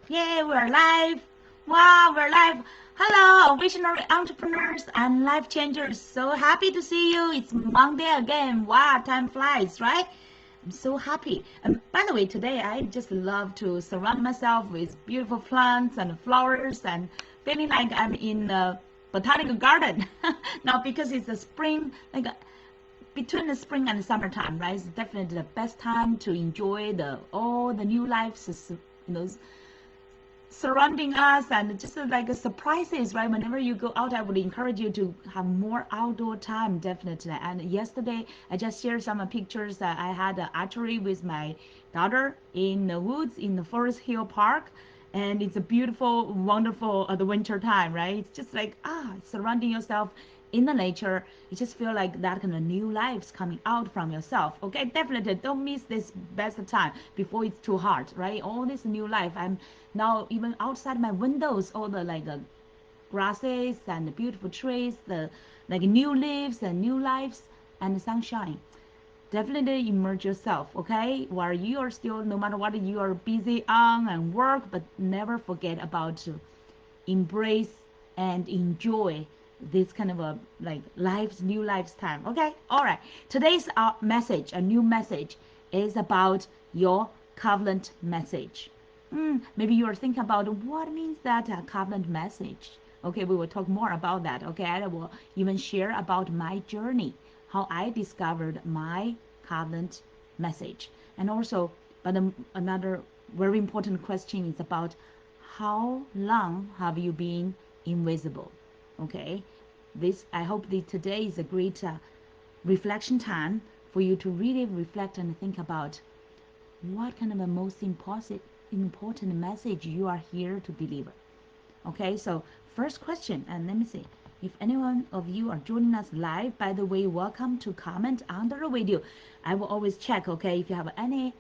Yay, we're live. Wow, we're live. Hello, visionary entrepreneurs and life changers. So happy to see you. It's Monday again. Wow, time flies, right? I'm so happy. And by the way, today I just love to surround myself with beautiful plants and flowers and feeling like I'm in a botanical garden. Now because it's the spring, like between the spring and the summertime, right? It's definitely the best time to enjoy the all the new lives, surrounding us and just like surprises, right? Whenever you go out, I would encourage you to have more outdoor time, definitely. And yesterday I just shared some pictures that I had archery with my daughter in the woods in the Forest Hill Park, and it's a beautiful, wonderful the winter time, right? It's just like surrounding yourself in the nature. You just feel like that kind of new lives coming out from yourself. Okay, definitely don't miss this best time before it's too hard, right? All this new life. I'm now even outside my windows, all the like grasses and the beautiful trees, the like new leaves and new lives and the sunshine. Definitely immerse yourself, okay? While you are still, no matter what you are busy on and work, but never forget about to embrace and enjoy this kind of a like life's new life's time. Okay, all right. Today's message, a new message, is about your covenant message. Maybe you are thinking about what means that covenant message. Okay, we will talk more about that. Okay, I will even share about my journey, how I discovered my covenant message, and also, but another very important question is about how long have you been invisible? Okay, this I hope that today is a great reflection time for you to really reflect and think about what kind of a most important message you are here to deliver. Okay, so first question, and let me see. If anyone of you are joining us live, by the way, welcome to comment under the video. I will always check, okay, if you have any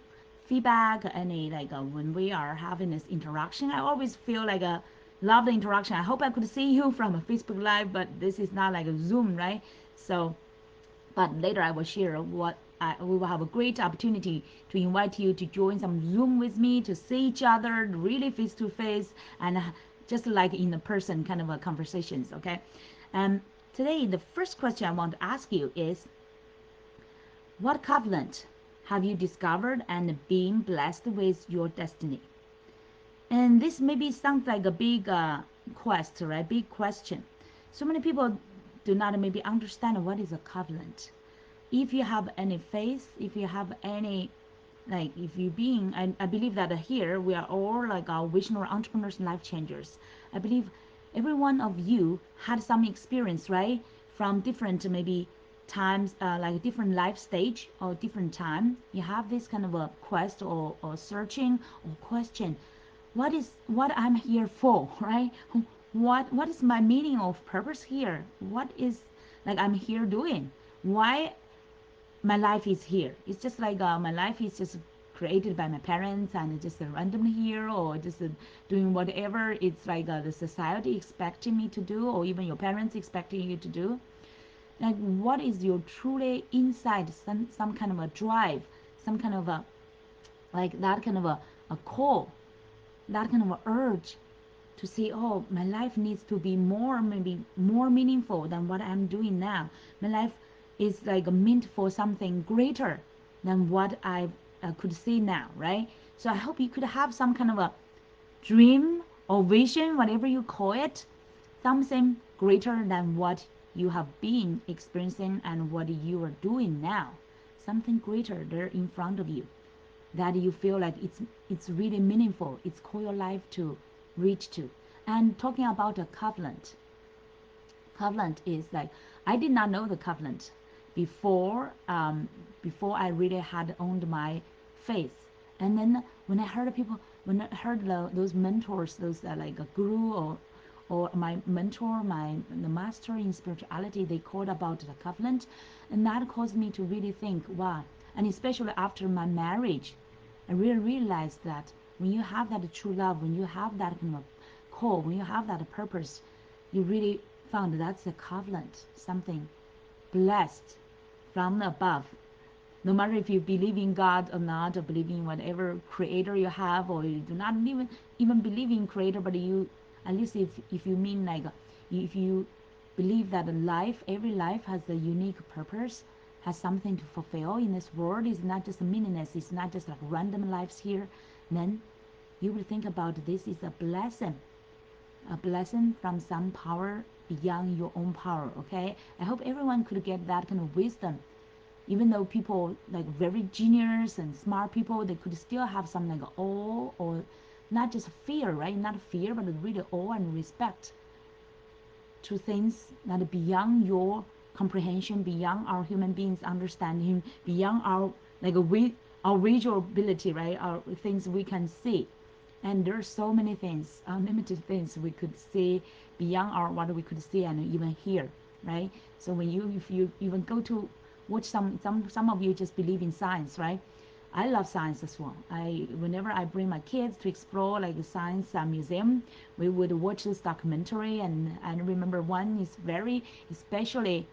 feedback, any like when we are having this interaction, I always feel like a love the interaction. I hope I could see you from a Facebook live, but this is not like a Zoom, right? So but later I will share what we will have a great opportunity to invite you to join some Zoom with me to see each other really face to face and just like in a person kind of a conversations. Okay, and today the first question I want to ask you is, what covenant have you discovered and been blessed with your destiny? And this maybe sounds like a big quest, right? Big question. So many people do not maybe understand what is a covenant. If you have any faith, if you have any like if you being I believe that here we are all like our visionary entrepreneurs and life changers. I believe every one of you had some experience, right? From different maybe times, like different life stage or different time. You have this kind of a quest or searching or question. What I'm here for, right? What is my meaning of purpose here? What is like I'm here doing? Why my life is here? It's just like my life is just created by my parents and just randomly here or just doing whatever it's like the society expecting me to do or even your parents expecting you to do. Like what is your truly inside some kind of a drive, some kind of a like that kind of a call, that kind of a urge to see, oh, my life needs to be more, maybe more meaningful than what I'm doing now. My life is like meant for something greater than what I could see now, right? So I hope you could have some kind of a dream or vision, whatever you call it, something greater than what you have been experiencing and what you are doing now. Something greater there in front of you that you feel like it's really meaningful. It's called your life to reach to. And talking about a covenant, covenant is like I did not know the covenant before before I really had owned my faith. And then when I heard people, when I heard those mentors, those like a guru or my mentor, the master in spirituality, they called about the covenant, and that caused me to really think, wow. And especially after my marriage, I really realized that when you have that true love, when you have that kind of call, when you have that purpose, you really found that's a covenant, something blessed from above. no matter if you believe in God or not, or believe in whatever creator you have, or you do not even believe in creator, but you, at least if you mean like, if you believe that every life has a unique purpose, has something to fulfill in this world, is not just meaningless, it's not just like random lives here, then you will think about this is a blessing from some power beyond your own power. Okay, I hope everyone could get that kind of wisdom. Even though people like very genius and smart people, they could still have some like awe, or not just fear, right? Not fear, but really awe and respect to things that are beyond your comprehension, beyond our human beings understanding, beyond our like our visual ability, right? Our things we can see. And there are so many things, unlimited things we could see beyond our what we could see and even hear, right? So when if you even go to watch some of you just believe in science, right? I love science as well. Whenever I bring my kids to explore like a science museum, we would watch this documentary, and I remember one is very especially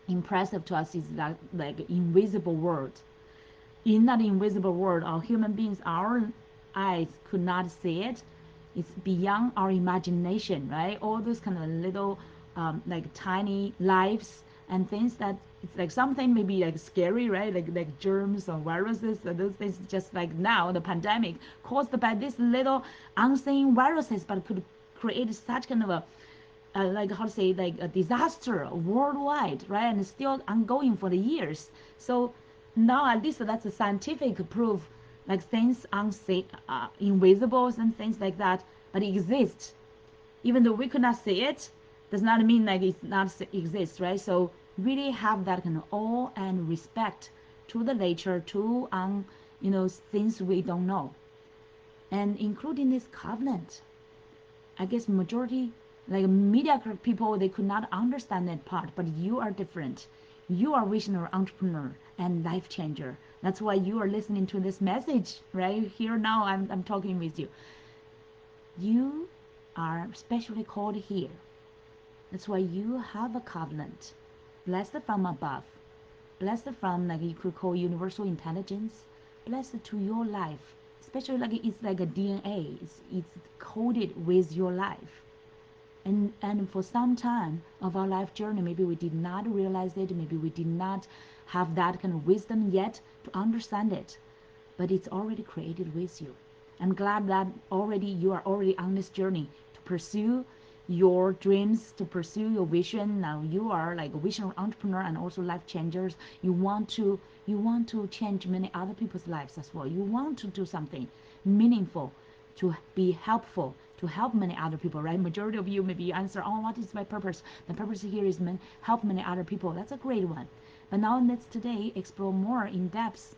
impressive to us is that like invisible world. In that invisible world, our human beings, our eyes could not see it. It's beyond our imagination, right? All those kind of little like tiny lives and things that it's like something maybe like scary, right? Like germs or viruses and those things, just like now the pandemic caused by this little unseen viruses, but could create such kind of a like how to say, like a disaster worldwide, right? And it's still ongoing for the years. So now at least that's a scientific proof, like things unseen, invisible and things like that, but it exists. Even though we could not see it, does not mean like it not exists, right? So really have that kind of awe and respect to the nature, to things we don't know, and including this covenant. I guess majority, like mediocre people, they could not understand that part, but you are different. You are visionary entrepreneur and life changer. That's why you are listening to this message right here now. I'm talking with you. You are specially called here. That's why you have a covenant, blessed from above, blessed from, like you could call universal intelligence, blessed to your life. Especially like it's like a DNA. It's coded with your life. And for some time of our life journey, maybe we did not realize it, maybe we did not have that kind of wisdom yet to understand it, but it's already created with you. I'm glad that already you are already on this journey to pursue your dreams, to pursue your vision. Now you are like a visionary entrepreneur and also life changers. You want to change many other people's lives as well. You want to do something meaningful, to be helpful, to help many other people, right? Majority of you maybe answer, oh, what is my purpose? The purpose here is help many other people. That's a great one. But now let's today explore more in depth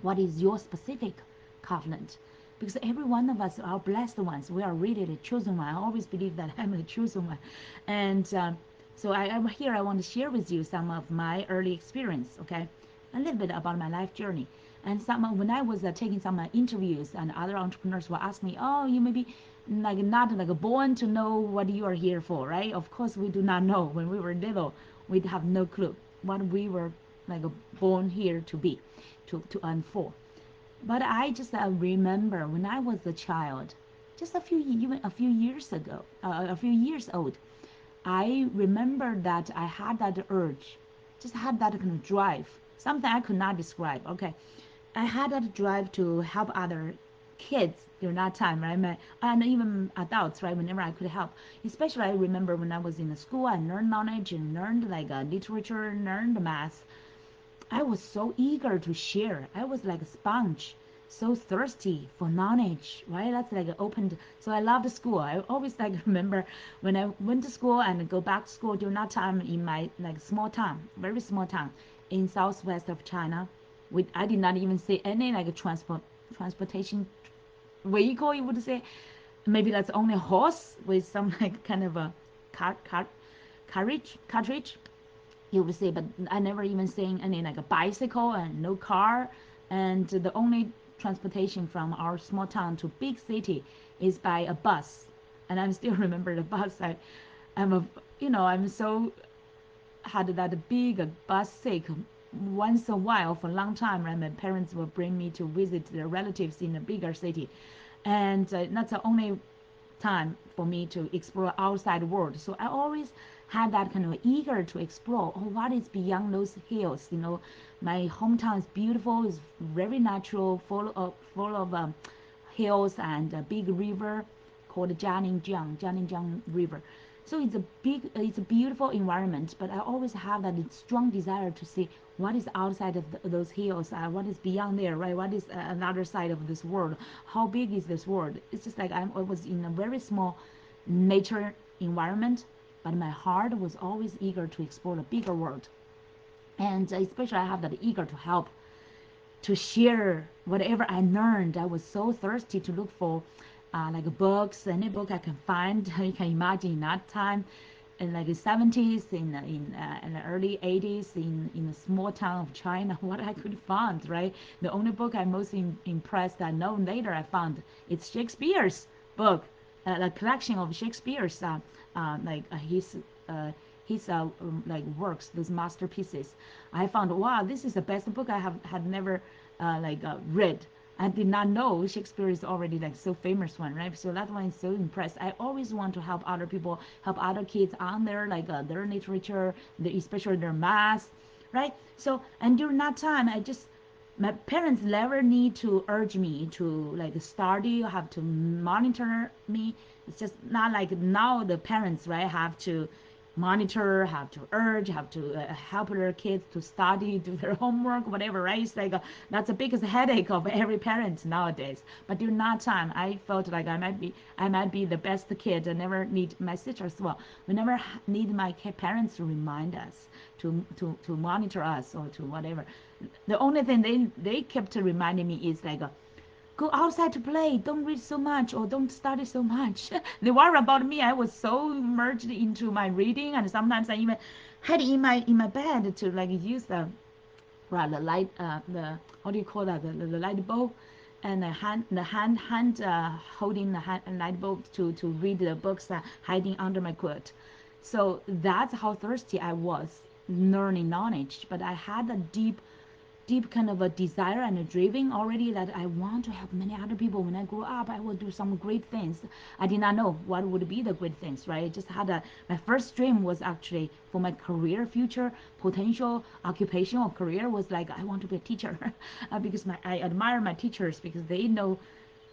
what is your specific covenant. Because every one of us are blessed ones. We are really the chosen one. I always believe that I'm the chosen one. And so I'm here. I want to share with you some of my early experience, okay? A little bit about my life journey. And when I was taking some interviews, and other entrepreneurs will ask me, oh, you may be like not like born to know what you are here for, right? Of course, we do not know. When we were little, we'd have no clue what we were like born here to be, to earn for. But I just remember when I was a child, just even a few years ago, a few years old, I remember that I had that urge, just had that kind of drive, something I could not describe. Okay, I had that drive to help other kids during that time, right? And even adults, right? Whenever I could help. Especially I remember when I was in the school, I learned knowledge and learned like literature, learned math. I was so eager to share. I was like a sponge, so thirsty for knowledge, right? That's like opened. So I loved school. I always like remember when I went to school and go back to school during that time in my like small town, very small town in southwest of China. I did not even see any like transportation vehicle. You would say maybe that's only a horse with some like kind of a carriage, you would say, but I never even seen any like a bicycle and no car. And the only transportation from our small town to big city is by a bus. And I still remember the bus. I'm so had that big bus sick once a while for a long time, right? My parents will bring me to visit their relatives in a bigger city, and that's the only time for me to explore outside world. So I always had that kind of eager to explore. Oh, what is beyond those hills? My hometown is beautiful. It's very natural, full of hills and a big river called Jianinjiang River. So it's a beautiful environment. But I always have that strong desire to see what is outside of those hills, what is beyond there, right? What is another side of this world? How big is this world? It's just like I was in a very small nature environment, but my heart was always eager to explore the bigger world. And especially I have that eager to help, to share whatever I learned. I was so thirsty to look for like books, any book I can find. You can imagine in that time, in like the 70s, in the early 80s, in a small town of China, what I could find, right? The only book I'm most impressed, I know later I found, it's Shakespeare's book, a collection of Shakespeare's like his like works, those masterpieces. I found, wow, this is the best book I have had never read. I did not know Shakespeare is already like so famous one, right? So that one is so impressed. I always want to help other people, help other kids on their their literature, especially their math, right? So and during that time, my parents never need to urge me to like study or have to monitor me. It's just not like now the parents, right, have to monitor, have to urge, have to help their kids to study, do their homework, whatever, right? It's like that's the biggest headache of every parent nowadays. But during that time, I felt like I might be the best kid. I never need my sister as well. We never need my parents to remind us to monitor us or to whatever. The only thing they kept reminding me is like go outside to play, don't read so much or don't study so much. They worry about me. I was so immersed into my reading, and sometimes I even had in my bed to like use the light, the how do you call that, the light bulb, and the hand holding the light bulb to read the books hiding under my quilt. So that's how thirsty I was learning knowledge. But I had a deep kind of a desire and a driving already that I want to help many other people. When I grow up, I will do some great things. I did not know what would be the great things, right? I just had my first dream was actually for my career, future potential occupational career was like, I want to be a teacher because I admire my teachers because they know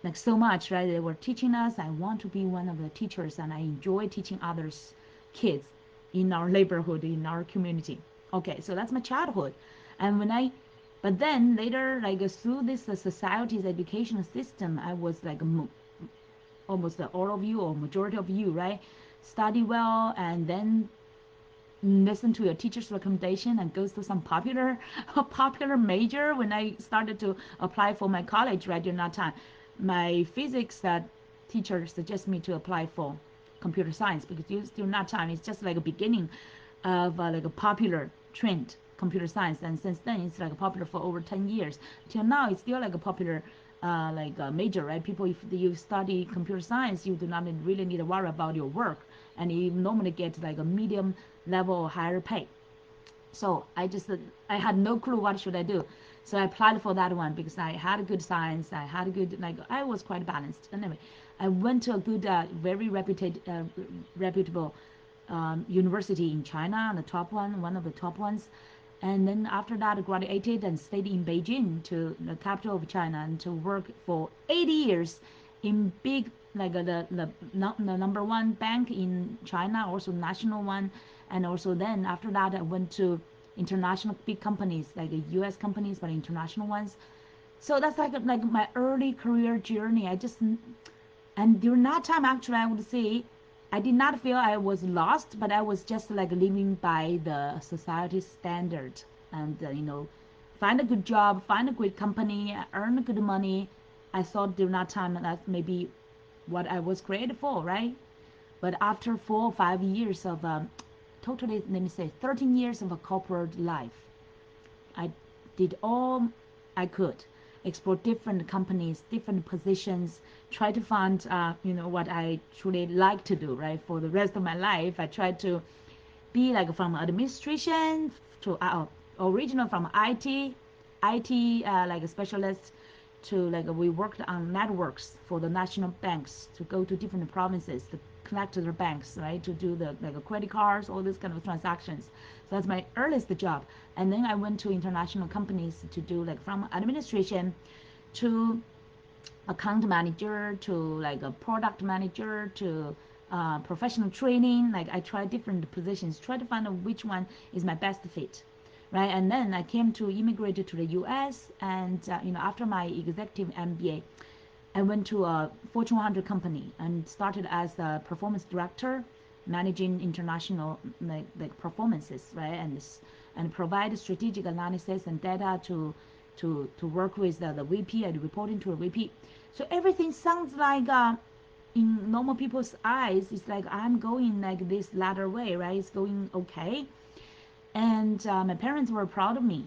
like so much, right? They were teaching us. I want to be one of the teachers, and I enjoy teaching others, kids in our neighborhood, in our community. Okay, so that's my childhood. And but then later, like through this society's educational system, I was like almost all of you or majority of you, right? Study well and then listen to your teacher's recommendation and go to some popular major. When I started to apply for my college, right during that time, my physics teacher suggested me to apply for computer science because during that time it's just like a beginning of like a popular trend, computer science, and since then it's like popular for over 10 years till now. It's still like a popular major, right? People, if you study computer science, you do not really need to worry about your work, and you normally get like a medium level or higher pay. So I had no clue what should I do. So I applied for that one because I had a good science. I had a good, like, I was quite balanced. Anyway, I went to a good, very reputable university in China, the top one of the top ones. And then after that, I graduated and stayed in Beijing, to the capital of China, and to work for 8 years in big, like the number one bank in China, also national one. And also then after that, I went to international big companies, like U.S. companies, but international ones. So that's like my early career journey. And during that time, actually, I would say I did not feel I was lost, but I was just like living by the society standard, and find a good job, find a good company, earn good money. I thought during that time that's maybe what I was created for, right? But after 4 or 5 years of totally, let me say, 13 years of a corporate life, I did all I could, explore different companies, different positions, try to find, what I truly like to do, right? For the rest of my life, I tried to be like from administration to, original from IT like a specialist to like we worked on networks for the national banks to go to different provinces to connect to their banks, right? To do the like credit cards, all these kind of transactions. So that's my earliest job. And then I went to international companies to do like from administration to account manager to like a product manager to professional training. Like I tried different positions, try to find out which one is my best fit, right? And then I came to immigrate to the U.S. and after my executive MBA, I went to a Fortune 100 company and started as a performance director, managing international like performances, right? And provide strategic analysis and data to work with the VP and reporting to a VP. So everything sounds like in normal people's eyes, it's like I'm going like this latter way, right? It's going okay. And my parents were proud of me.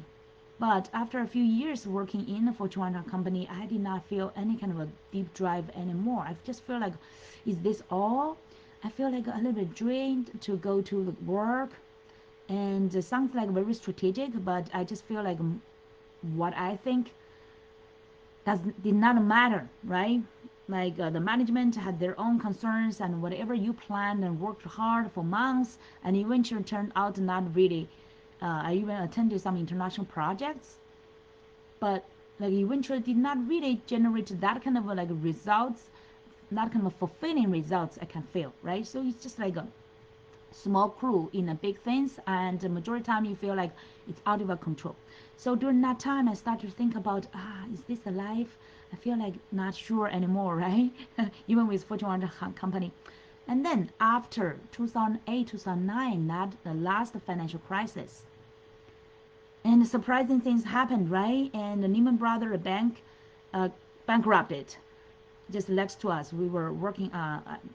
But after a few years working in a Fortune 100 company, I did not feel any kind of a deep drive anymore. I just feel like, is this all? I feel like a little bit drained to go to the work. And it sounds like very strategic, but I just feel like what I think did not matter, right? Like the management had their own concerns, and whatever you planned and worked hard for months, and eventually turned out not really. I even attended some international projects, but like eventually did not really generate that kind of like results, that kind of fulfilling results I can feel, right? So it's just like a small crew in a big things, and the majority of the time you feel like it's out of your control. So during that time I started to think about, is this a life? I feel like not sure anymore, right? Even with Fortune 100 company. And then after 2008 2009, that the last financial crisis, and surprising things happened, right? And the Lehman Brothers bank bankrupted just next to us. We were working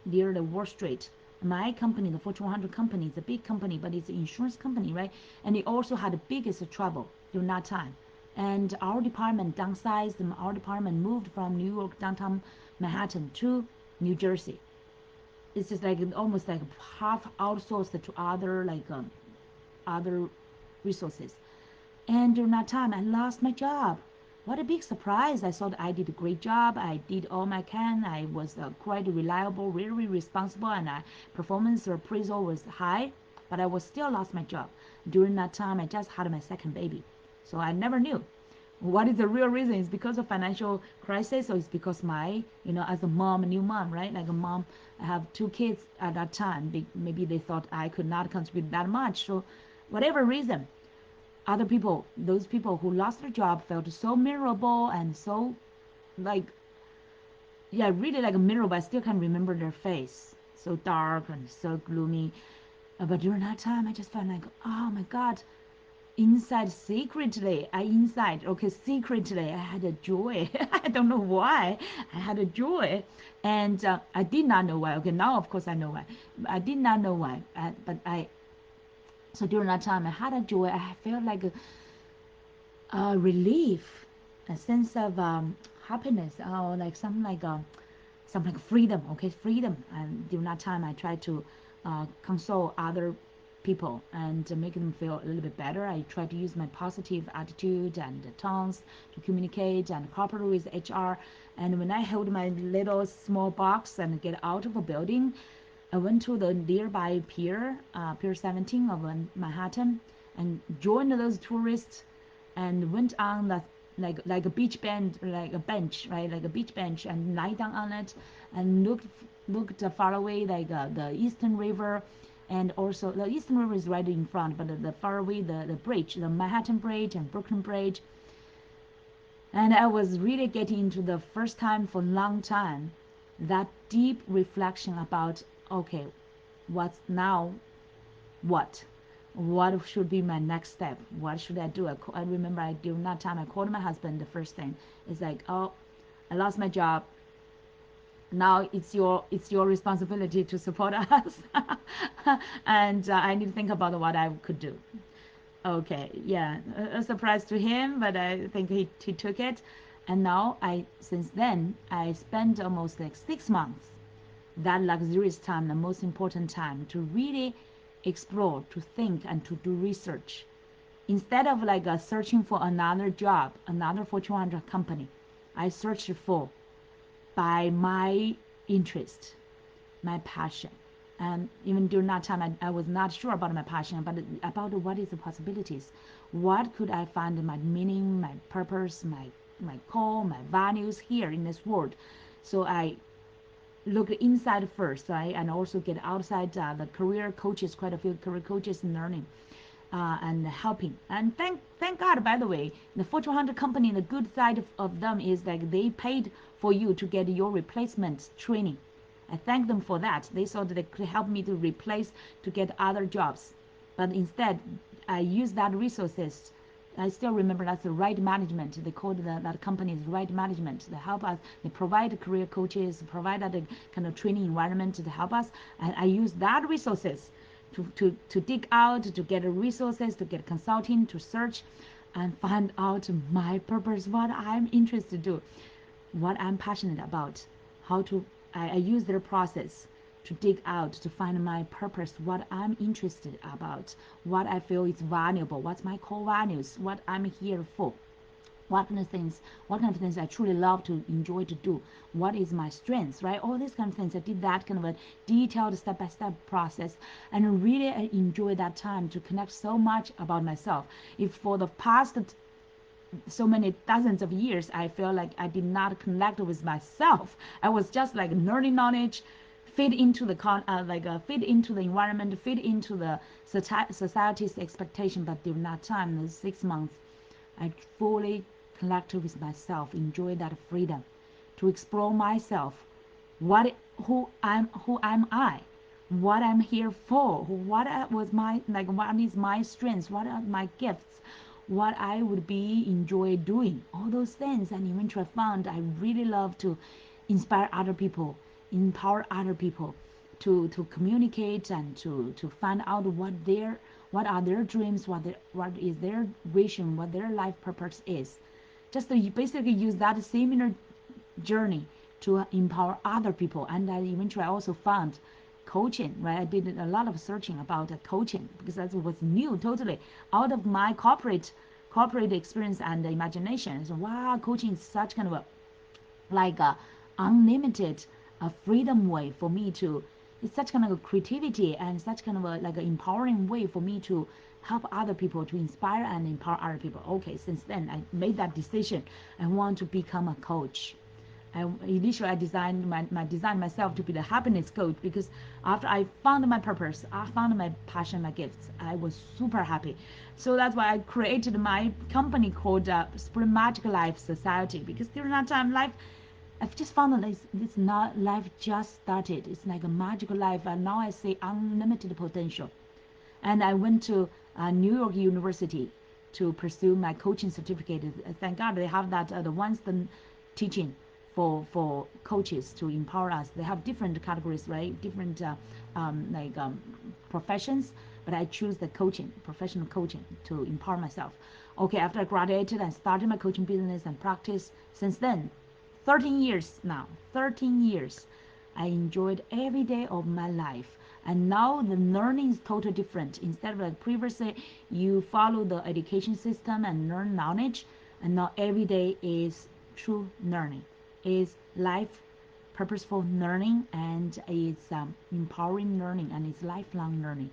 near the Wall Street. My company, the Fortune 100 company, is a big company, but it's an insurance company, right? And it also had the biggest trouble during that time. And our department downsized, and our department moved from New York downtown Manhattan to New Jersey. It's just like almost like half outsourced to other resources. And during that time, I lost my job. What a big surprise. I thought I did a great job. I did all I can. I was quite reliable, very responsible, and performance appraisal was high, but I was still lost my job. During that time, I just had my second baby. So I never knew what is the real reason. Is because of financial crisis, or it's because my, as a mom, a new mom, right? Like a mom, I have two kids at that time. Maybe they thought I could not contribute that much. So whatever reason, other people, those people who lost their job felt so miserable and so like, yeah, really like a miserable. I still can remember their face, so dark and so gloomy. But during that time, I just felt like, oh my God, secretly, I had a joy. I don't know why. I had a joy. And I did not know why. Okay, now of course I know why. I did not know why. So during that time, I had a joy. I felt like a relief, a sense of happiness, or like something like freedom. Okay, freedom. And during that time, I tried to console other people and make them feel a little bit better. I try to use my positive attitude and tones to communicate and cooperate with HR. And when I held my little small box and get out of a building, I went to the nearby pier, Pier 17 of Manhattan, and joined those tourists, and went on the like a beach bench, like a bench, right, like a beach bench, and lie down on it, and looked far away, like the Eastern River. And also the Eastern River is right in front, but the far away, the bridge, the Manhattan Bridge and Brooklyn Bridge. And I was really getting into the first time for a long time that deep reflection about, okay, what's now, what should be my next step? What should I do? I remember during that time I called my husband. The first thing is like, oh, I lost my job. Now it's your responsibility to support us. And I need to think about what I could do. Okay, yeah, a surprise to him, but I think he took it. And now since then I spent almost like 6 months, that luxurious time, the most important time, to really explore, to think, and to do research instead of like searching for another job, another Fortune 100 company, I searched for by my interest, my passion. And even during that time, I was not sure about my passion, but about what is the possibilities. What could I find my meaning, my purpose, my call, my values here in this world. So I look inside first, right? And also get outside the career coaches, quite a few career coaches in learning and helping. And thank God, by the way, the Fortune 100 company, the good side of them is like they paid for you to get your replacement training. I thank them for that. They thought they could help me to replace, to get other jobs. But instead, I use that resources. I still remember that's the right management. They called that company is right management. They help us. They provide career coaches, provide that kind of training environment to help us. And I use that resources to dig out, to get resources, to get consulting, to search and find out my purpose, what I'm interested to do, what I'm passionate about, how to, I use their process to dig out, to find my purpose, what I'm interested about, what I feel is valuable, what's my core values, what I'm here for. What kind of things I truly love to enjoy to do, what is my strengths, right? All these kind of things. I did that kind of a detailed step-by-step process, and really I enjoy that time to connect so much about myself. If for the past so many dozens of years I feel like I did not connect with myself, I was just like learning knowledge, fit into the fit into the environment, fit into the society's expectation. But during that time, the 6 months, I fully connected with myself, enjoy that freedom to explore myself, who am I, what I'm here for, what was my what is my strengths, what are my gifts, what I would be enjoy doing, all those things. And eventually I found I really love to inspire other people, empower other people to communicate and to find out what are their dreams, what is their vision, what their life purpose is. Just to basically use that similar journey to empower other people. And I eventually also found coaching, right? I did a lot of searching about coaching because that was new, totally out of my corporate experience and imagination. So wow, coaching is such kind of a unlimited freedom way for me to, it's such kind of a creativity and such kind of a like an empowering way for me to help other people, to inspire and empower other people. Okay, since then I made that decision. I want to become a coach. Initially I designed myself to be the happiness coach, because after I found my purpose, I found my passion, my gifts, I was super happy. So that's why I created my company called Spring Magic Life Society, because during that time I've just found that it's not life just started. It's like a magical life, and now I say unlimited potential. And I went to New York University to pursue my coaching certificate. Thank God they have that advanced teaching for coaches to empower us. They have different categories, right? Different professions, but I choose the coaching, professional coaching, to empower myself. Okay, after I graduated, I started my coaching business and practice. Since then, 13 years now, 13 years. I enjoyed every day of my life. And now the learning is totally different. Instead of like previously, you follow the education system and learn knowledge, and now every day is true learning, is life purposeful learning, and it's empowering learning, and it's lifelong learning.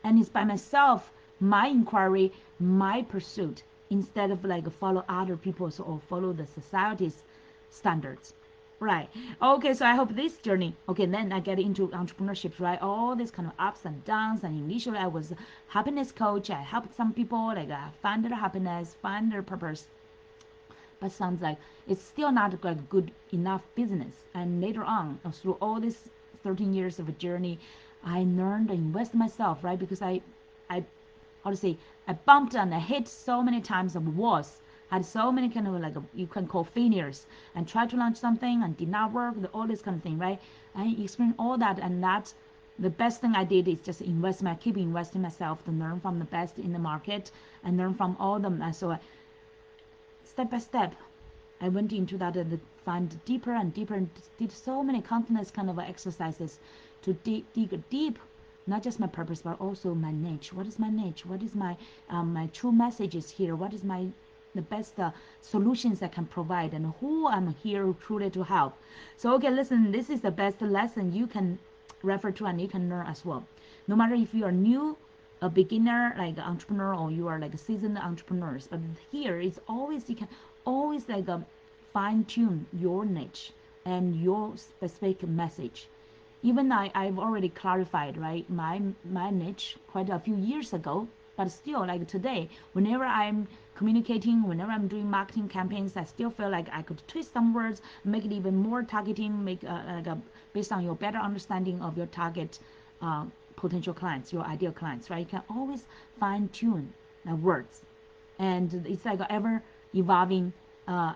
And it's by myself, my inquiry, my pursuit, instead of like follow other people's or follow the society's standards. Right. Okay, so I hope this journey, okay, then I get into entrepreneurship, right? All these kind of ups and downs. And initially I was a happiness coach. I helped some people like find their happiness, find their purpose. But sounds like it's still not a good enough business. And later on, through all these 13 years of a journey, I learned to invest myself, right? Because I how to say, I bumped and I hit so many times of walls, had so many kind of like you can call failures, and tried to launch something and did not work, all this kind of thing, right? I experienced all that, and that the best thing I did is just keep investing myself to learn from the best in the market and learn from all them. And so step by step, I went into that and find deeper and deeper, and did so many countless kind of exercises to dig deep not just my purpose, but also my niche. What is my niche? What is my my true messages here? What is my the best solutions I can provide, and who I'm here truly to help. So okay, listen, this is the best lesson you can refer to and you can learn as well. No matter if you are new, a beginner like entrepreneur, or you are like a seasoned entrepreneurs, but here it's always you can always like fine tune your niche and your specific message. Even I've already clarified, right, my niche quite a few years ago, but still like today, whenever I'm communicating, whenever I'm doing marketing campaigns, I still feel like I could twist some words, make it even more targeting, make like a, based on your better understanding of your target uh, potential clients, your ideal clients, right? You can always fine tune the words, and it's like a ever evolving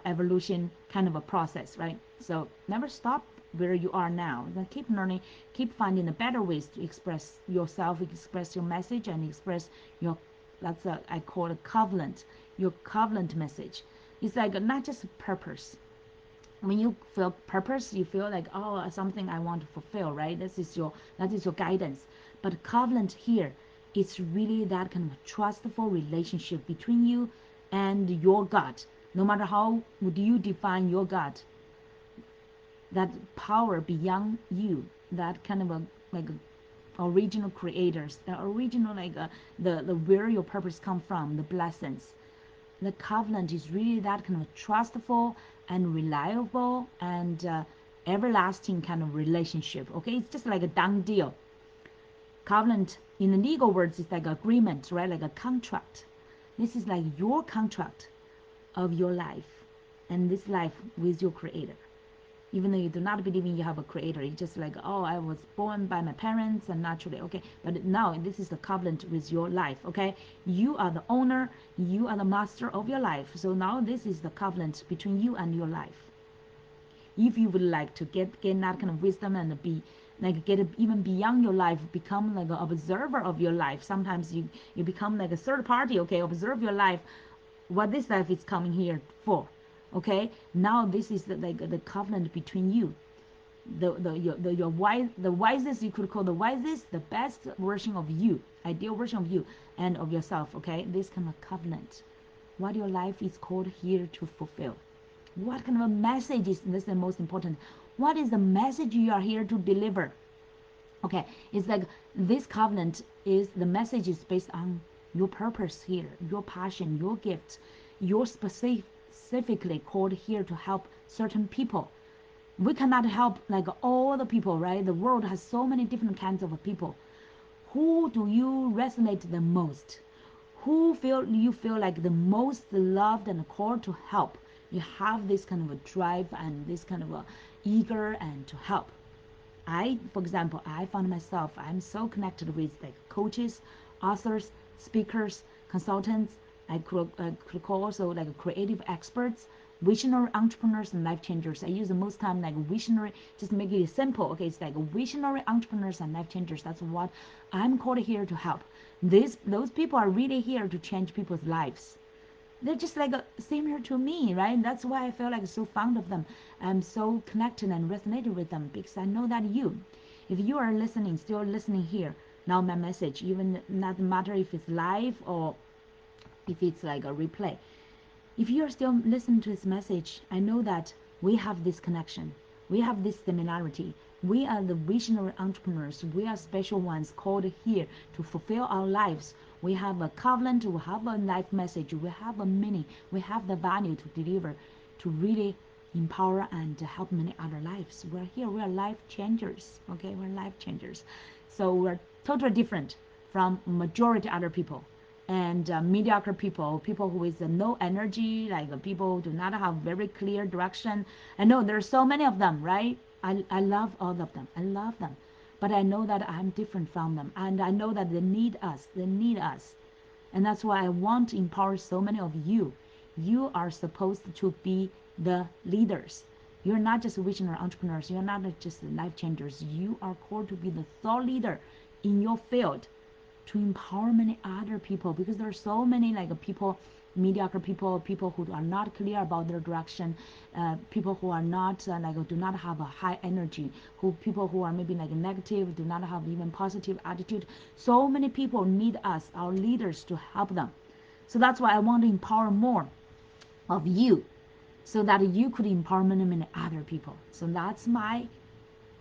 evolution kind of a process, right? So never stop where you are now. Then keep learning, keep finding the better ways to express yourself, express your message, and express your, that's a, I call it covenant, your covenant message. It's like not just purpose. When you feel purpose, you feel like, oh, something I want to fulfill, right? That is your guidance. But covenant here, it's really that kind of trustful relationship between you and your God. No matter how would you define your God, that power beyond you, that kind of a like original creators, the original like the where your purpose come from, the blessings. The covenant is really that kind of trustful and reliable and everlasting kind of relationship. Okay, it's just like a done deal. Covenant in the legal words is like agreement, right? Like a contract. This is like your contract of your life and this life with your creator. Even though you do not believe in you have a creator, it's just like, oh, I was born by my parents and naturally, okay, but now this is the covenant with your life. Okay, you are the owner, you are the master of your life, so now this is the covenant between you and your life. If you would like to gain that kind of wisdom and be like get even beyond your life, become like an observer of your life. Sometimes you become like a third party, okay, observe your life, what this life is coming here for. Okay, now this is like the covenant between you, the wisest, you could call the wisest, the best version of you, ideal version of you and of yourself. Okay, this kind of covenant, what your life is called here to fulfill. What kind of a message is this? The most important, what is the message you are here to deliver? Okay, it's like this covenant is the message is based on your purpose here, your passion, your gift, your specifically called here to help certain people. We cannot help like all the people, right? The world has so many different kinds of people. Who do you resonate the most? Who you feel like the most loved and called to help? You have this kind of a drive and this kind of a eager and to help. For example, I found myself, I'm so connected with like coaches, authors, speakers, consultants. I could call also like creative experts, visionary entrepreneurs and life changers. I use the most time like visionary, just make it simple. Okay, it's like visionary entrepreneurs and life changers. That's what I'm called here to help. Those people are really here to change people's lives. They're just like similar to me, right? That's why I feel like so fond of them. I'm so connected and resonated with them because I know that if you are listening, still listening here, now my message, even not matter if it's live or if it's like a replay, if you are still listening to this message, I know that we have this connection. We have this similarity. We are the visionary entrepreneurs. We are special ones called here to fulfill our lives. We have a covenant. We have a life message. We have a meaning. We have the value to deliver, to really empower and to help many other lives. We're here. We are life changers. Okay, we're life changers. So we're totally different from majority other people and mediocre people, people who is no energy, like people who do not have very clear direction. I know there's so many of them, right? I love all of them. I love them. But I know that I'm different from them. And I know that they need us. They need us. And that's why I want to empower so many of you. You are supposed to be the leaders. You're not just visionary entrepreneurs. You're not just life changers. You are called to be the thought leader in your field, to empower many other people, because there are so many like people mediocre people, people who are not clear about their direction, people who are not do not have a high energy, people who are maybe negative, do not have even positive attitude. So many people need us, our leaders, to help them. So that's why I want to empower more of you, so that you could empower many other people. So that's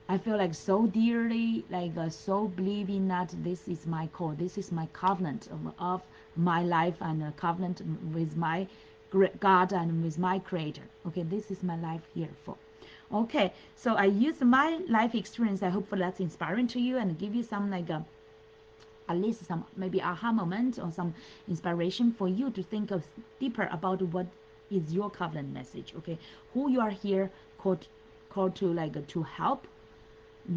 I feel so dearly, so believing that this is my call, this is my covenant of my life, and a covenant with my God and with my Creator. Okay, this is my life here for. Okay, so I use my life experience. I hope that's inspiring to you and give you some at least some maybe aha moment or some inspiration for you to think of deeper about what is your covenant message. Okay, who you are here called to to help.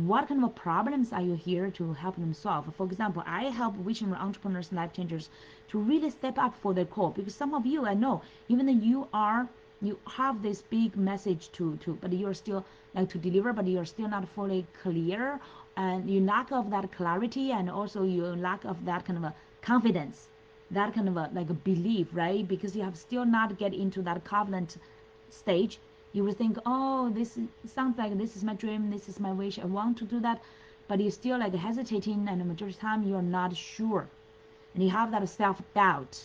What kind of problems are you here to help them solve? For example, I help visionary entrepreneurs, life changers to really step up for their call, because some of you, I know, even though you have this big message but you're still to deliver, but you're still not fully clear, and you lack of that clarity, and also you lack of that kind of a confidence, that kind of a a belief, right? Because you have still not get into that covenant stage. You will think, oh, sounds like this is my dream, this is my wish, I want to do that, but you're still hesitating, and the majority of the time you're not sure, and you have that self-doubt,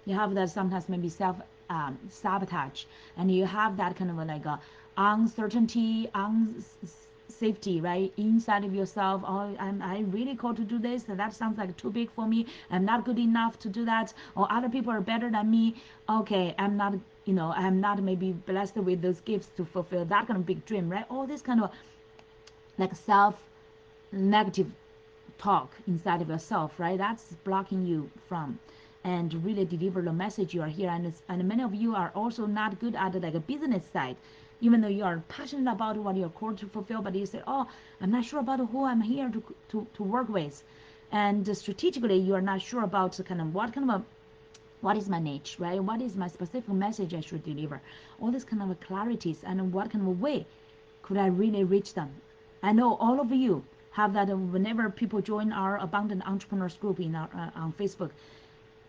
you have that sometimes maybe self-sabotage, and you have that kind of a uncertainty, unsafety, right, inside of yourself. Oh, I really called to do this, and that sounds like too big for me, I'm not good enough to do that, or other people are better than me. Okay, I'm not I'm not maybe blessed with those gifts to fulfill that kind of big dream, right? All this kind of self negative talk inside of yourself, right? That's blocking you from and really deliver the message you are here. And many of you are also not good at a business side, even though you are passionate about what you're called to fulfill, but you say, oh, I'm not sure about who I'm here to work with, and strategically you are not sure about what is my niche, right? What is my specific message I should deliver? All these kind of clarities, and what kind of way could I really reach them? I know all of you have that. Whenever people join our Abundant Entrepreneurs group on Facebook,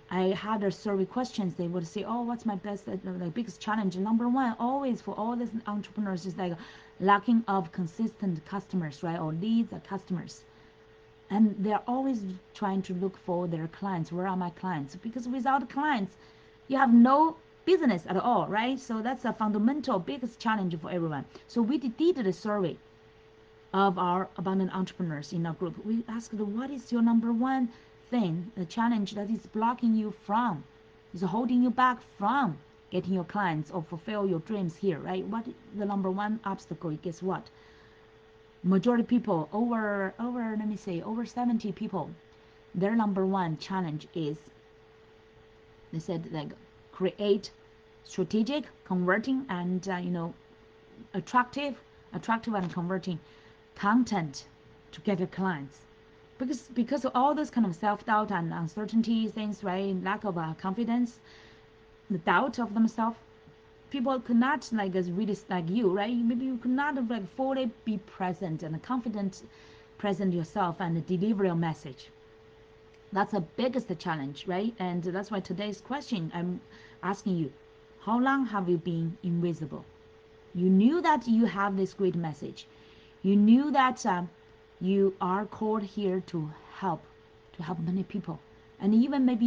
I had a survey questions. They would say, oh, what's my biggest challenge? Number one, always for all these entrepreneurs, is lacking of consistent customers, right? Or leads or customers. And they're always trying to look for their clients. Where are my clients? Because without clients, you have no business at all, right? So that's a fundamental biggest challenge for everyone. So we did the survey of our abundant entrepreneurs in our group. We asked, what is your number one thing, the challenge that is blocking you from, is holding you back from getting your clients or fulfill your dreams here, right? What is the number one obstacle? Guess what? Majority people, over let me say over 70 people, their number one challenge is, they said, create strategic, converting, and attractive and converting content to get your clients. Because of all those kind of self-doubt and uncertainty things, right? Lack of confidence, the doubt of themselves, people could not really like you, right? Maybe you could not fully be present and confident, present yourself and deliver your message. That's the biggest challenge, right? And that's why today's question I'm asking you, how long have you been invisible? You knew that you have this great message. You knew that you are called here to help many people. And even maybe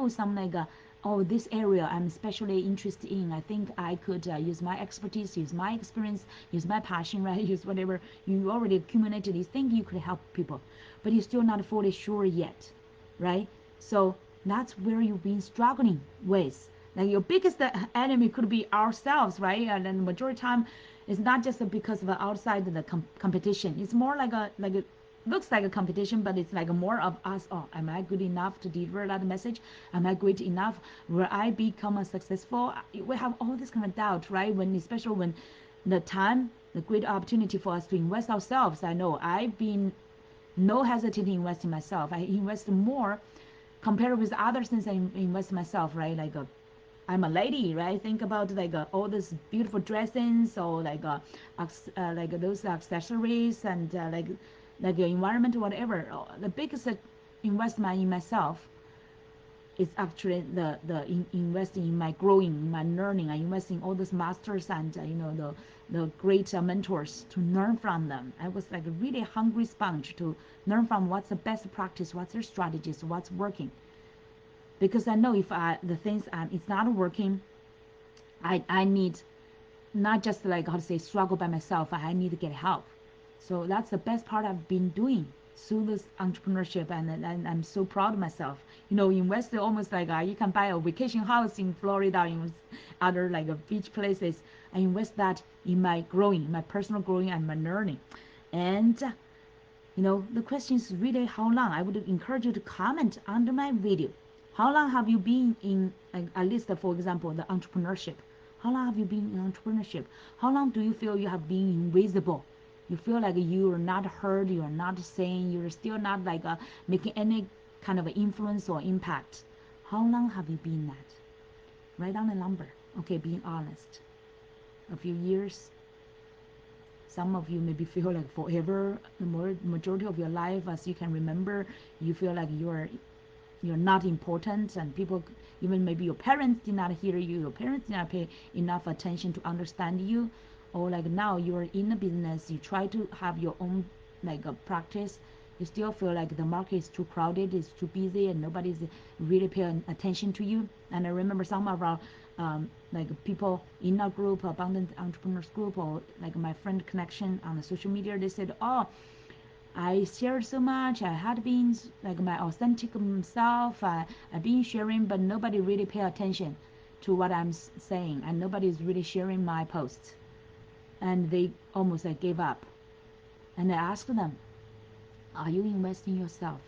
some oh, this area I'm especially interested in. I think I could use my expertise, use my experience, use my passion, right? Use whatever you already accumulated. You think you could help people, but you're still not fully sure yet, right? So that's where you've been struggling with. Your biggest enemy could be ourselves, right? And then the majority of the time, it's not just because of outside the competition. It's more looks like a competition, but it's more of us. Oh, am I good enough to deliver that message? Am I great enough? Will I become successful? We have all this kind of doubt, right? Especially when the great opportunity for us to invest ourselves. I know I've been no hesitating investing myself. I invest more compared with others since I invest myself, right? I'm a lady, right? Think about all these beautiful dressings, or those accessories, and your environment, whatever. The biggest investment in myself it's actually investing in my growing, my learning. I invest in all those masters and the great mentors to learn from them. I was like a really hungry sponge to learn from what's the best practice, what's their strategies, what's working. Because I know if the things it's not working, I need not just like how to say struggle by myself. I need to get help. So that's the best part I've been doing through this entrepreneurship, and I'm so proud of myself. Invest almost like you can buy a vacation house in Florida, in other like beach places. I invest that in my growing, my personal growing and my learning. And the question is really how long. I would encourage you to comment under my video. How long have you been in, at least for example, the entrepreneurship? How long have you been in entrepreneurship? How long do you feel you have been invisible? You feel like you are not heard, you are not saying, you're still not like making any kind of influence or impact. How long have you been that? Write down a number. Okay, being honest. A few years. Some of you maybe feel like forever. The majority of your life, as you can remember, you feel like you're not important, and people, even maybe your parents did not hear you, your parents did not pay enough attention to understand you, or like now you're in a business, you try to have your own like a practice, you still feel like the market is too crowded, it's too busy, and nobody's really paying attention to you. And I remember some of our like people in our group, Abundant Entrepreneurs group, or like my friend connection on the social media, they said, oh, I shared so much. I had been like my authentic self. I've been sharing, but nobody really pay attention to what I'm saying, and nobody is really sharing my posts. And they almost like gave up. And I asked them, are you investing yourself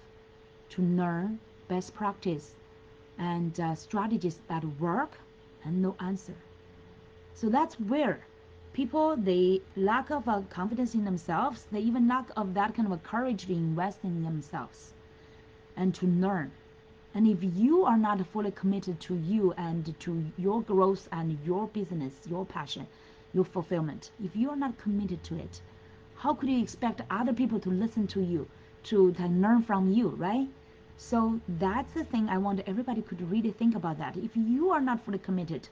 to learn best practice and strategies that work? And no answer. So that's where people, they lack of confidence in themselves, they even lack of that kind of a courage to invest in themselves and to learn. And if you are not fully committed to you and to your growth and your business, your passion, your fulfillment, if you are not committed to it, how could you expect other people to listen to you, to learn from you, right? So that's the thing I want everybody could really think about that. If you are not fully committed,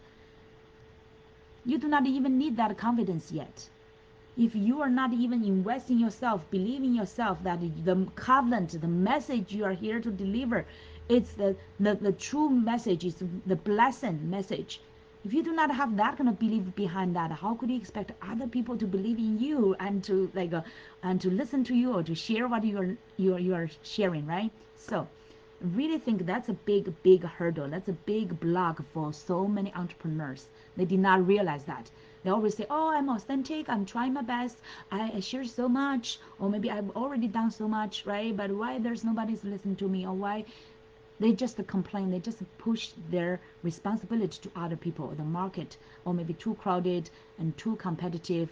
you do not even need that confidence yet. If you are not even investing yourself, believing yourself that the covenant, the message you are here to deliver, it's the true message, is the blessing message. If you do not have that kind of belief behind that, how could you expect other people to believe in you and to and to listen to you or to share what you are sharing, right? So really think that's a big hurdle. That's a big block for so many entrepreneurs. They did not realize that. They always say, oh, I'm authentic, I'm trying my best, I share so much, or maybe I've already done so much, right? But why there's nobody's listening to me, or why they just complain, they just push their responsibility to other people, the market, or maybe too crowded and too competitive,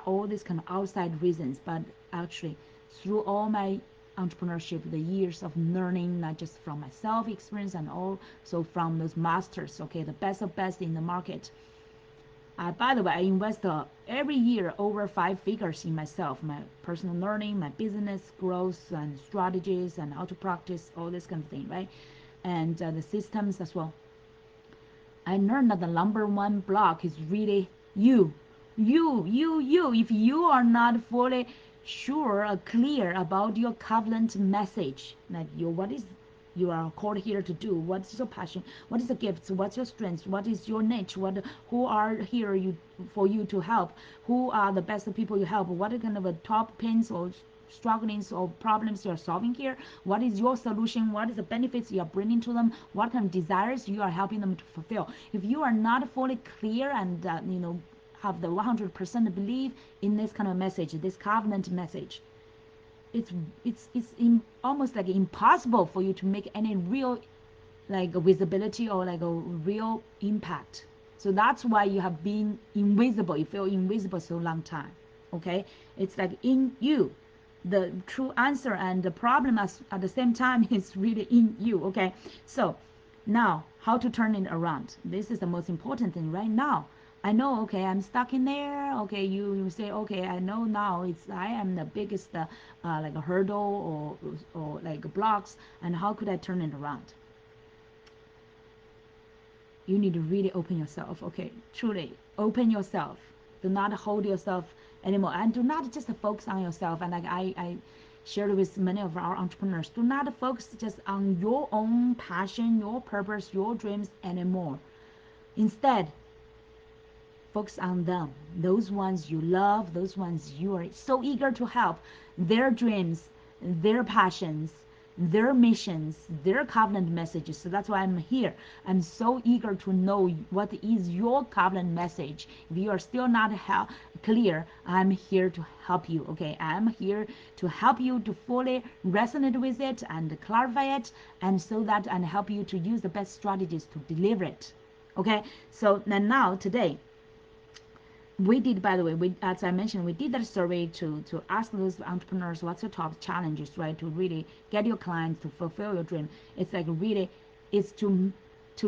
all these kind of outside reasons. But actually, through all my entrepreneurship, the years of learning, not just from myself experience and also from those masters, okay, the best of best in the market. By the way, I invest every year over 5 figures in myself, my personal learning, my business growth and strategies, and how to practice all this kind of thing, right? And the systems as well. I learned that the number one block is really you. If you are not fully sure or clear about your covenant message, like what is you are called here to do, what's your passion, what is the gifts, what's your strengths, what is your niche, who are here for you to help, who are the best people you help, what are kind of a top pains or strugglings or problems you're solving here, what is your solution, what is the benefits you're bringing to them, what kind of desires you are helping them to fulfill. If you are not fully clear and have the 100% belief in this kind of message, this covenant message, it's almost like impossible for you to make any real like visibility or like a real impact. So that's why you have been invisible. You feel invisible so long time. Okay, it's like in you. The true answer and the problem at the same time is really in you. Okay, so now how to turn it around? This is the most important thing right now. I know, okay, I'm stuck in there. Okay, you say, okay, I know now I am the biggest like a hurdle or like blocks, and how could I turn it around? you need to really open yourself. Okay, truly open yourself. Do not hold yourself anymore, and do not just focus on yourself. And like I shared with many of our entrepreneurs, do not focus just on your own passion, your purpose, your dreams anymore. Instead, focus on them, those ones you love, those ones you are so eager to help, their dreams, their passions, their missions, their covenant messages. So that's why I'm here. I'm so eager to know what is your covenant message. If you are still not clear, I'm here to help you. Okay, I'm here to help you to fully resonate with it and clarify it, and so that and help you to use the best strategies to deliver it. Okay, so now today we did, by the way, as I mentioned, we did that survey to ask those entrepreneurs what's your top challenges, right? To really get your clients to fulfill your dream. It's like really, it's to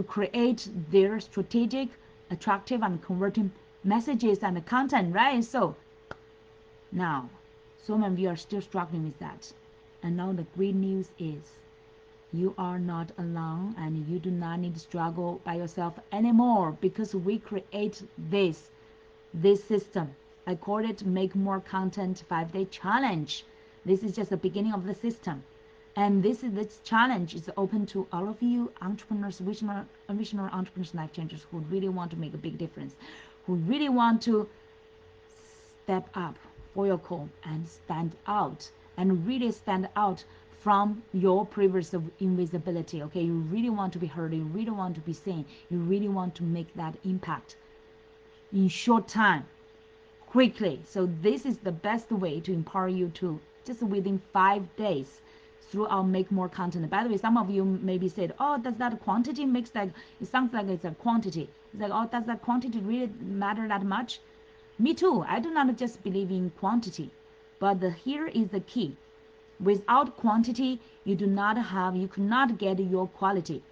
create their strategic, attractive, and converting messages and content, right? So now, so many of you are still struggling with that, and now the great news is you are not alone, and you do not need to struggle by yourself anymore, because we create this system. I call it Make More Content 5-Day Challenge. This is just the beginning of the system. And this challenge is open to all of you entrepreneurs, visionary entrepreneurs, life changers who really want to make a big difference, who really want to step up for your call and stand out, and really stand out from your previous invisibility. Okay, you really want to be heard, you really want to be seen, you really want to make that impact in short time, quickly. So this is the best way to empower you to just within 5 days through our Make More Content. By the way, some of you maybe said, oh, does that quantity makes like, it sounds like it's a quantity. It's like, oh, does that quantity really matter that much? Me too. I do not just believe in quantity, but here is the key. Without quantity, you could not get your quality.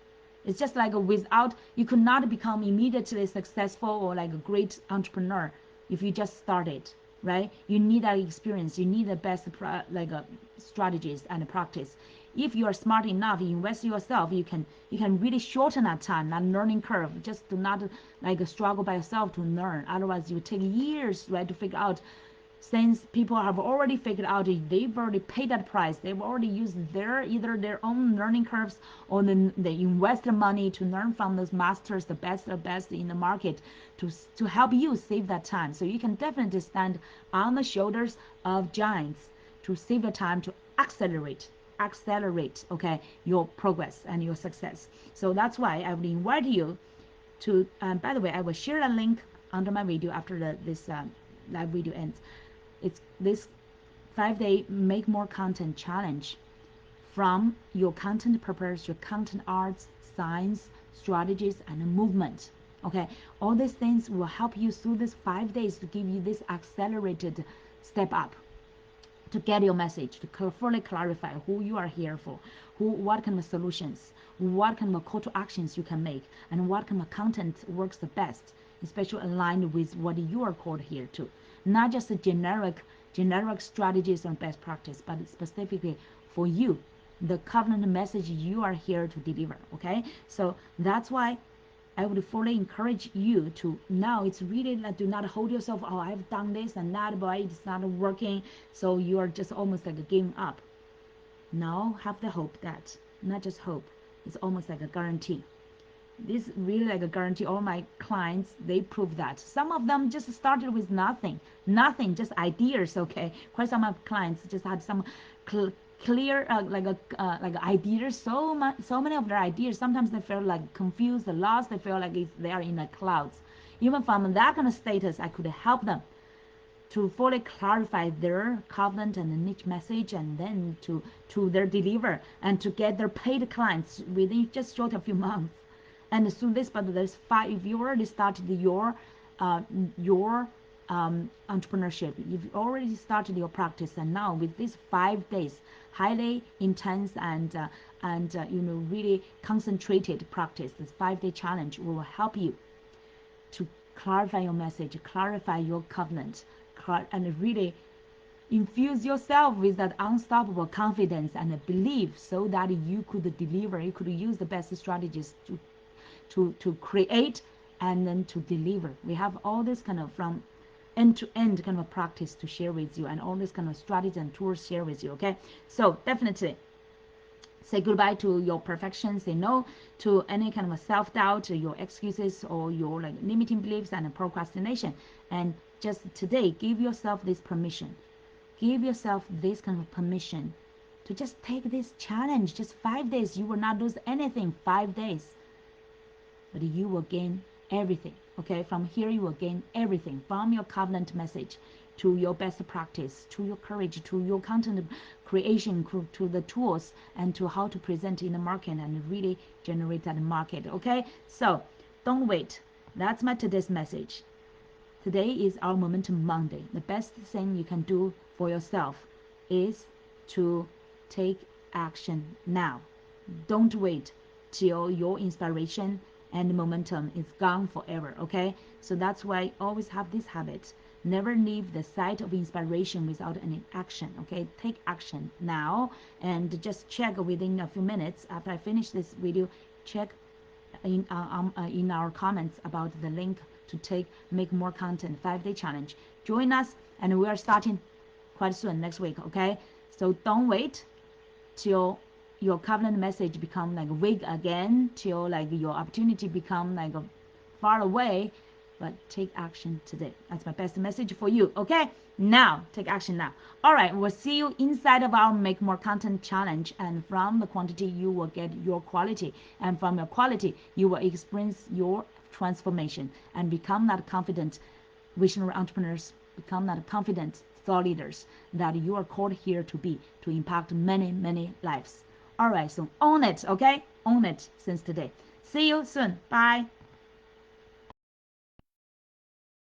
It's just like without, you could not become immediately successful or like a great entrepreneur if you just started, right? You need that experience. You need the best strategies and practice. If you are smart enough, you invest yourself, you can really shorten that time, that learning curve. Just do not like struggle by yourself to learn. Otherwise, you take years, right, to figure out. Since people have already figured out, they've already paid that price, they've already used either their own learning curves, or then they invest the money to learn from those masters, the best in the market, to help you save that time. So you can definitely stand on the shoulders of giants to save the time to accelerate, okay, your progress and your success. So that's why I would invite you to, by the way, I will share a link under my video after this live video ends. It's this 5-day Make More Content Challenge. From your content purpose, your content arts, science, strategies, and movement. Okay, all these things will help you through this 5 days to give you this accelerated step up, to get your message, to fully clarify who you are here for, what kind of solutions, what kind of call to actions you can make, and what kind of content works the best, especially aligned with what you are called here to. Not just a generic strategies and best practice, but specifically for you, the covenant message you are here to deliver. Okay, so that's why I would fully encourage you to, now it's really like, do not hold yourself, oh, I've done this and that, but it's not working, so you are just almost like giving up. Now have the hope that, not just hope, it's almost like a guarantee. This really like a guarantee. All my clients, they prove that. Some of them just started with nothing, just ideas. Okay, quite some of clients just had some clear ideas. So many of their ideas. Sometimes they feel like confused, lost. They feel like they are in the clouds. Even from that kind of status, I could help them to fully clarify their covenant and the niche message, and then to their deliver, and to get their paid clients within just short a few months. And through this, but there's 5. If you already started your entrepreneurship, you've already started your practice, and now with these 5 days, highly intense and really concentrated practice, this 5-day challenge will help you to clarify your message, clarify your covenant, and really infuse yourself with that unstoppable confidence and belief, so that you could deliver, you could use the best strategies to create and then to deliver. We have all this kind of from end to end kind of practice to share with you, and all this kind of strategies and tools share with you. Okay, so definitely say goodbye to your perfection. Say no to any kind of self-doubt, your excuses, or your like limiting beliefs and procrastination. And just today, give yourself this permission. Give yourself this kind of permission to just take this challenge. Just 5 days. You will not lose anything. 5 days. But you will gain everything. Okay, from here you will gain everything, from your covenant message to your best practice, to your courage, to your content creation, to the tools, and to how to present in the market and really generate that market. Okay, so don't wait. That's my today's message. Today is our Momentum Monday. The best thing you can do for yourself is to take action now. Don't wait till your inspiration and momentum is gone forever. Okay, so that's why always have this habit. Never leave the site of inspiration without any action. Okay, take action now, and just check within a few minutes after I finish this video. Check in our comments about the link to make more content 5-day challenge. Join us, and we are starting quite soon next week. Okay, so don't wait till your covenant message become like weak again, till like your opportunity become like far away, but take action today. That's my best message for you. Okay, now take action now. All right, we'll see you inside of our Make More Content challenge, and from the quantity you will get your quality, and from your quality you will experience your transformation and become that confident visionary entrepreneurs, become that confident thought leaders that you are called here to be, to impact many lives. All right, so own it. Okay, own it since today. See you soon. Bye.